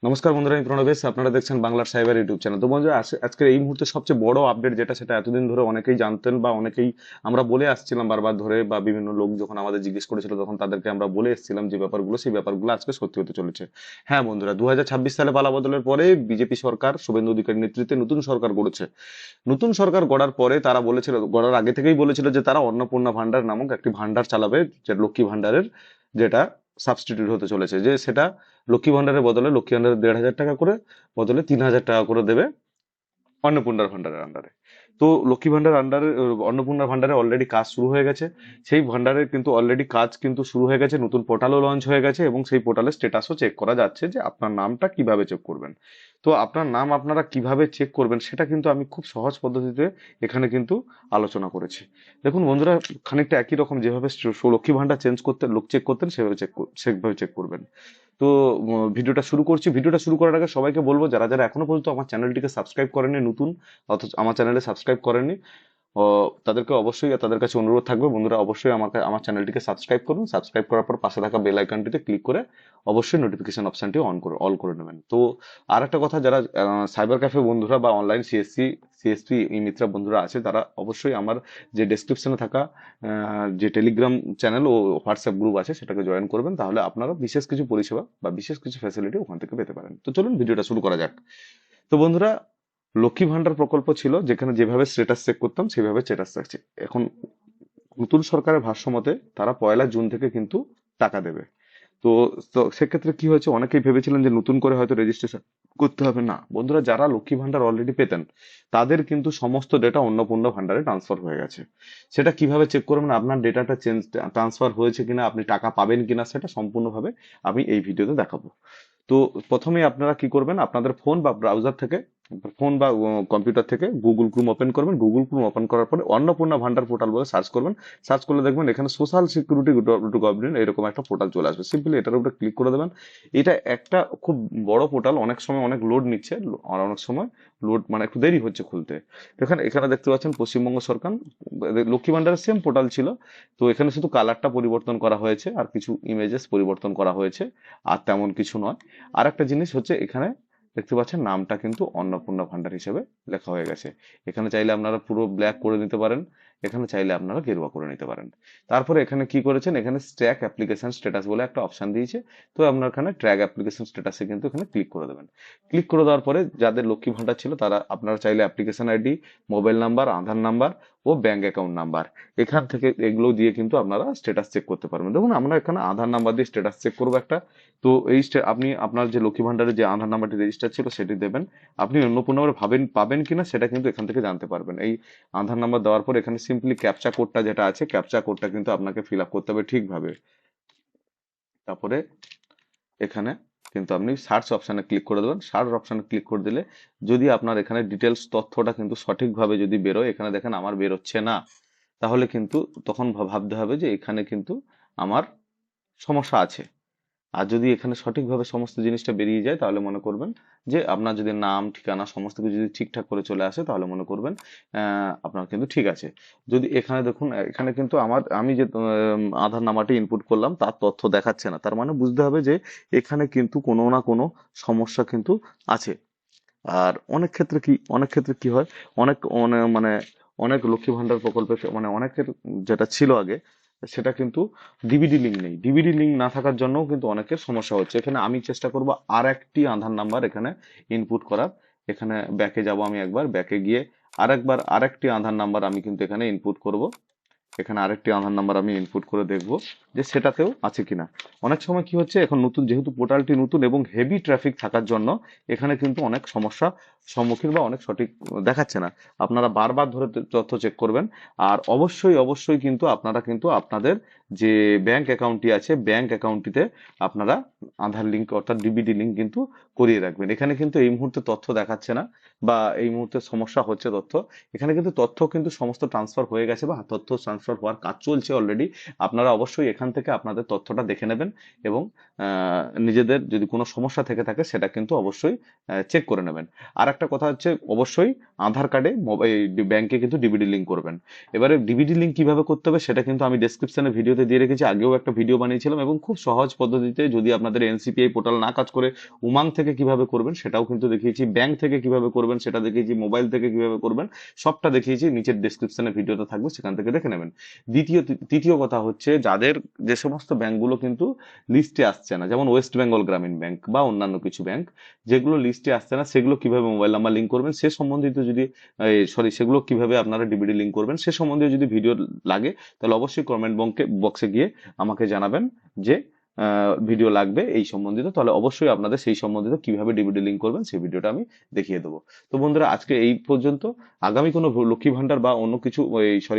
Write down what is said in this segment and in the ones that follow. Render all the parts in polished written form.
নমস্কার বন্ধুরা, আমি প্রণবেশ। আপনারা দেখছেন বাংলার সাইবার ইউটিউব চ্যানেল। তো বন্ধুরা, আজকের এই মুহূর্তে সবচেয়ে বড় আপডেট যেটা, সেটা এতদিন ধরে অনেকেই জানতেন বা অনেকেই আমরা বলে আসছিলাম বারবার ধরে, বা বিভিন্ন লোক যখন আমাদের জিজ্ঞেস করেছিল তখন তাদেরকে আমরা বলে এসেছিলাম যে ব্যাপারগুলো, সেই ব্যাপারগুলো আজকে সত্যি হতে চলেছে। হ্যাঁ বন্ধুরা, 2026 সালে পালা বদলের পরে বিজেপি সরকার, শুভেন্দু অধিকারীর নেতৃত্বে নতুন সরকার গড়েছে। নতুন সরকার গড়ার পরে তারা বলেছিল, গড়ার আগে থেকেই বলেছিল যে তারা অন্নপূর্ণা ভান্ডার নামক একটি ভান্ডার চালাবে, যে লক্ষ্মী ভান্ডারের যেটা সাবস্টিটিউট হতে চলেছে, যে সেটা লক্ষ্মী ভান্ডারের বদলে, লক্ষ্মী ভান্ডারের 1,500 টাকা করে বদলে 3,000 টাকা করে দেবে অন্নপূর্ণার ভান্ডারের আন্ডারে। তো লক্ষ্মী ভান্ডার আন্ডারে, অন্নপূর্ণা ভান্ডারে অলরেডি কাজ শুরু হয়ে গেছে। সেই ভান্ডারের কিন্তু অলরেডি কাজ কিন্তু শুরু হয়ে গেছে, নতুন পোর্টালও লঞ্চ হয়ে গেছে, এবং সেই পোর্টালের স্ট্যাটাসও চেক করা যাচ্ছে যে আপনার নামটা কিভাবে চেক করবেন। তো আপনার নাম আপনারা কিভাবে চেক করবেন সেটা কিন্তু আমি খুব সহজ পদ্ধতিতে এখানে কিন্তু আলোচনা করেছি। দেখুন বন্ধুরা, খানিকটা একই রকম, যেভাবে লক্ষ্মী ভান্ডার চেঞ্জ করতে লোক চেক করতেন, সেভাবে চেক করবেন। তো ভিডিওটা শুরু করছি। ভিডিওটা শুরু করার আগে সবাইকে বলবো, যারা যারা এখনো পর্যন্ত আমার চ্যানেলটিকে সাবস্ক্রাইব করেনি, নতুন অথচ আমার চ্যানেলে সাবস্ক্রাইব করেননি, ও তাদেরকে অবশ্যই, তাদের কাছে অনুরোধ থাকবে, বন্ধুরা অবশ্যই আমার চ্যানেলটিকে সাবস্ক্রাইব করুন। সাবস্ক্রাইব করার পর পাশে থাকা বেল আইকনটিতে ক্লিক করে অবশ্যই নোটিফিকেশন অপশনটি অল করে নেবেন। তো আর একটা কথা, যারা সাইবার ক্যাফে বন্ধুরা বা অনলাইন সিএসপি ই মিত্রা বন্ধুরা আছে, তারা অবশ্যই আমার যে ডেসক্রিপশনে থাকা যে টেলিগ্রাম চ্যানেল ও হোয়াটসঅ্যাপ গ্রুপ আছে সেটাকে জয়েন করবেন, তাহলে আপনারা বিশেষ কিছু পরিষেবা বা বিশেষ কিছু ফ্যাসিলিটি ওখান থেকে পেতে পারেন। তো চলুন ভিডিওটা শুরু করা যাক। তো বন্ধুরা, লক্ষ্মী ভান্ডার প্রকল্প ছিল যেখানে যেভাবে স্ট্যাটাস চেক করতাম সেভাবে স্ট্যাটাস থাকছে। এখন নতুন সরকারের ভাষ্যমতে তারা 1 জুন থেকে কিন্তু টাকা দেবে। তো তো সেক্ষেত্রে কি হয়েছে, অনেকেই ভেবেছিলেন যে নতুন করে হয়তো রেজিস্ট্রেশন করতে হবে। না বন্ধুরা, যারা লক্ষ্মী ভান্ডার অলরেডি পেতেন তাদের কিন্তু সমস্ত ডেটা অন্নপূর্ণা ভান্ডারে ট্রান্সফার হয়ে গেছে। সেটা কিভাবে চেক করবেন, আপনার ডেটাটা ট্রান্সফার হয়েছে কিনা, আপনি টাকা পাবেন কিনা, সেটা সম্পূর্ণভাবে আমি এই ভিডিওতে দেখাবো। তো প্রথমে আপনারা কি করবেন, আপনাদের ফোন বা ব্রাউজার থেকে, ফোন বা কম্পিউটার থেকে গুগল ক্রোম ওপেন করবেন। গুগল ক্রোম ওপেন করার পরে অন্নপূর্ণা ভান্ডার পোর্টাল বলে সার্চ করবেন। সার্চ করলে দেখবেন এখানে সোশ্যাল সিকিউরিটি গভর্নমেন্ট এরকম একটা পোর্টাল চলে আসবে। সিম্পলি এটার উপরে ক্লিক করে দেবেন। এটা একটা খুব বড় পোর্টাল, অনেক সময় অনেক লোড নিচ্ছে, আর অনেক সময় লোড মানে একটু দেরি হচ্ছে খুলতে। তো এখানে এখানে দেখতে পাচ্ছেন পশ্চিমবঙ্গ সরকার লক্ষ্মী ভান্ডারের সেম পোর্টাল ছিল। তো এখানে শুধু কালারটা পরিবর্তন করা হয়েছে আর কিছু ইমেজেস পরিবর্তন করা হয়েছে, আর তেমন কিছু নয়। আর একটা জিনিস হচ্ছে, এখানে দেখতে পাচ্ছেন নামটা কিন্তু অন্নপূর্ণা ভান্ডার হিসেবে লেখা হয়ে গেছে। এখানে চাইলে আপনারা পুরো ব্ল্যাক করে নিতে পারেন, এখানে চাইলে আপনারা গেরুয়া করে নিতে পারেন। তারপরে এখানে কি করেছেন, এখানে ট্র্যাক অ্যাপ্লিকেশন স্ট্যাটাস বলে একটা অপশন দিয়েছে। তো আপনার এখানে ট্র্যাক অ্যাপ্লিকেশন স্ট্যাটাসে কিন্তু এখানে ক্লিক করে দেবেন। ক্লিক করে দেওয়ার পরে যাদের লক্ষ্মী ভান্ডার ছিল তারা, আপনারা চাইলে অ্যাপ্লিকেশন আইডি, মোবাইল নাম্বার, আধার নাম্বার ও ব্যাংক অ্যাকাউন্ট নাম্বার, এখান থেকে এগুলো দিয়ে কিন্তু আপনারা স্ট্যাটাস চেক করতে পারবেন। দেখুন আমরা এখানে আধার নাম্বার দিয়ে স্ট্যাটাস চেক করবো একটা। তো আপনি আপনার যে লক্ষ্মী ভান্ডারের যে আধার নাম্বারটি রেজিস্টার ছিল সেটি দেবেন। আপনি অন্য কোনো নাম্বার পাবেন কিনা সেটা কিন্তু এখান থেকে জানতে পারবেন। এই আধার নাম্বার দেওয়ার পর এখানে সিম্পলি ক্যাপচা কোডটা যেটা আছে, ক্যাপচা কোডটা কিন্তু আপনাকে ফিল আপ করতে হবে ঠিকভাবে। তারপরে এখানে কিন্তু আপনি সার্চ অপশানে ক্লিক করে দেবেন। সার্চ অপশানে ক্লিক করে দিলে যদি আপনার এখানে ডিটেলস তথ্যটা কিন্তু সঠিকভাবে যদি বেরোয়, এখানে দেখেন আমার বেরোচ্ছে না, তাহলে কিন্তু তখন ভাবতে হবে যে এখানে কিন্তু আমার সমস্যা আছে। আর যদি এখানে সঠিকভাবে সমস্ত জিনিসটা বেরিয়ে যায়, তাহলে মনে করবেন যে আপনার যদি নাম, ঠিকানা সমস্ত কিছু যদি ঠিকঠাক করে চলে আসে, তাহলে মনে করবেন আপনার কিন্তু ঠিক আছে। যদি এখানে দেখুন, এখানে কিন্তু আমি যে আধার নাম্বারটি ইনপুট করলাম তার তথ্য দেখাচ্ছে না, তার মানে বুঝতে হবে যে এখানে কিন্তু কোনো না কোনো সমস্যা কিন্তু আছে। আর অনেক ক্ষেত্রে কি হয়, মানে অনেক লক্ষ্মী ভান্ডার প্রকল্পে মানে অনেকের যেটা ছিল আগে, সেটা কিন্তু ডিবিডি লিঙ্ক নেই। ডিবিডি লিঙ্ক না থাকার জন্যও কিন্তু অনেকের সমস্যা হচ্ছে। এখানে আমি চেষ্টা করব আর একটি আধার নাম্বার এখানে ইনপুট করার। এখানে ব্যাকে যাব, আমি একবার ব্যাকে গিয়ে আরেকটি আধার নাম্বার আমি কিন্তু এখানে ইনপুট করব। এখানে আরেকটি আধার নাম্বার আমি ইনপুট করে দেখব যে সেটাতেও আছে কিনা। অনেক সময় কি হচ্ছে, এখন নতুন, যেহেতু পোর্টালটি নতুন এবং হেভি ট্রাফিক থাকার জন্য এখানে কিন্তু অনেক সমস্যা সম্মুখীন বা অনেক সঠিক দেখাচ্ছে না। আপনারা বারবার ধরে তথ্য চেক করবেন। আর অবশ্যই অবশ্যই কিন্তু আপনারা কিন্তু আপনাদের যে ব্যাংক অ্যাকাউন্টটি আছে, ব্যাংক অ্যাকাউন্টটিতে আপনারা আধার লিঙ্ক অর্থাৎ ডিবিডি লিঙ্ক কিন্তু করিয়ে রাখবেন। এখানে কিন্তু এই মুহূর্তে তথ্য দেখাচ্ছে না, বা এই মুহূর্তে সমস্যা হচ্ছে তথ্য। এখানে কিন্তু তথ্য কিন্তু সমস্ত ট্রান্সফার হয়ে গেছে, বা তথ্য ট্রান্সফার হওয়ার কাজ চলছে অলরেডি। আপনারা অবশ্যই এখান থেকে আপনাদের তথ্যটা দেখে নেবেন, এবং নিজেদের যদি কোনো সমস্যা থেকে থাকে সেটা কিন্তু অবশ্যই চেক করে নেবেন। আর একটা কথা হচ্ছে, অবশ্যই আধার কার্ডে ব্যাংকে কিন্তু ডিবিডি লিঙ্ক করবেন। এবারে ডিবিডি লিঙ্ক কিভাবে করতে হবে সেটা কিন্তু আমি ডেসক্রিপশনে ভিডিওতে ভিডিওতে দিয়ে রেখেছি, আগেও একটা ভিডিও বানিয়েছিলাম, এবং খুব সহজ পদ্ধতিতে যদি আপনাদের এনসিপিআই পোর্টাল না কাজ করে উমাং থেকে কিভাবে করবেন সেটাও কিন্তু দেখিয়েছি, ব্যাংক থেকে কিভাবে করবেন সেটা দেখিয়েছি, মোবাইল থেকে কিভাবে করবেন সবটা দেখিয়েছি। নিচের ডেসক্রিপশনে ভিডিওটা থাকবে, সেখান থেকে দেখে নেবেন। তৃতীয় কথা হচ্ছে, যাদের যে সমস্ত ব্যাংকগুলো কিন্তু লিস্টে আসছে না, যেমন ওয়েস্ট বেঙ্গল গ্রামীণ ব্যাংক বা অন্যান্য কিছু ব্যাংক যেগুলো লিস্টে আসছে না, সেগুলো কিভাবে মোবাইল নাম্বার লিঙ্ক করবেন সে সম্বন্ধিত যদি সেগুলো কিভাবে আপনারা ডিবিডি লিঙ্ক করবেন সে সম্বন্ধে যদি ভিডিও লাগে, তাহলে অবশ্যই কমেন্ট বক্সে গিয়ে আমাকে জানাবেন যে ভিডিও লাগবে এই সম্বন্ধিত, তাহলে অবশ্যই আপনাদের সেই সম্বন্ধিত কিভাবে ডিবিডি লিঙ্ক করবেন সেই ভিডিওটা আমি দেখিয়ে দেবো। তো বন্ধুরা, আজকে এই পর্যন্ত। আগামী কোনো লক্ষ্মী ভান্ডার বা অন্য কিছু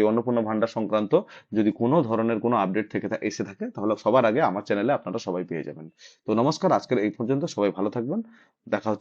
অন্নপূর্ণা ভান্ডার সংক্রান্ত যদি কোনো ধরনের কোনো আপডেট এসে থাকে, তাহলে সবার আগে আমার চ্যানেলে আপনারা সবাই পেয়ে যাবেন। তো নমস্কার, আজকের এই পর্যন্ত, সবাই ভালো থাকবেন, দেখা হচ্ছে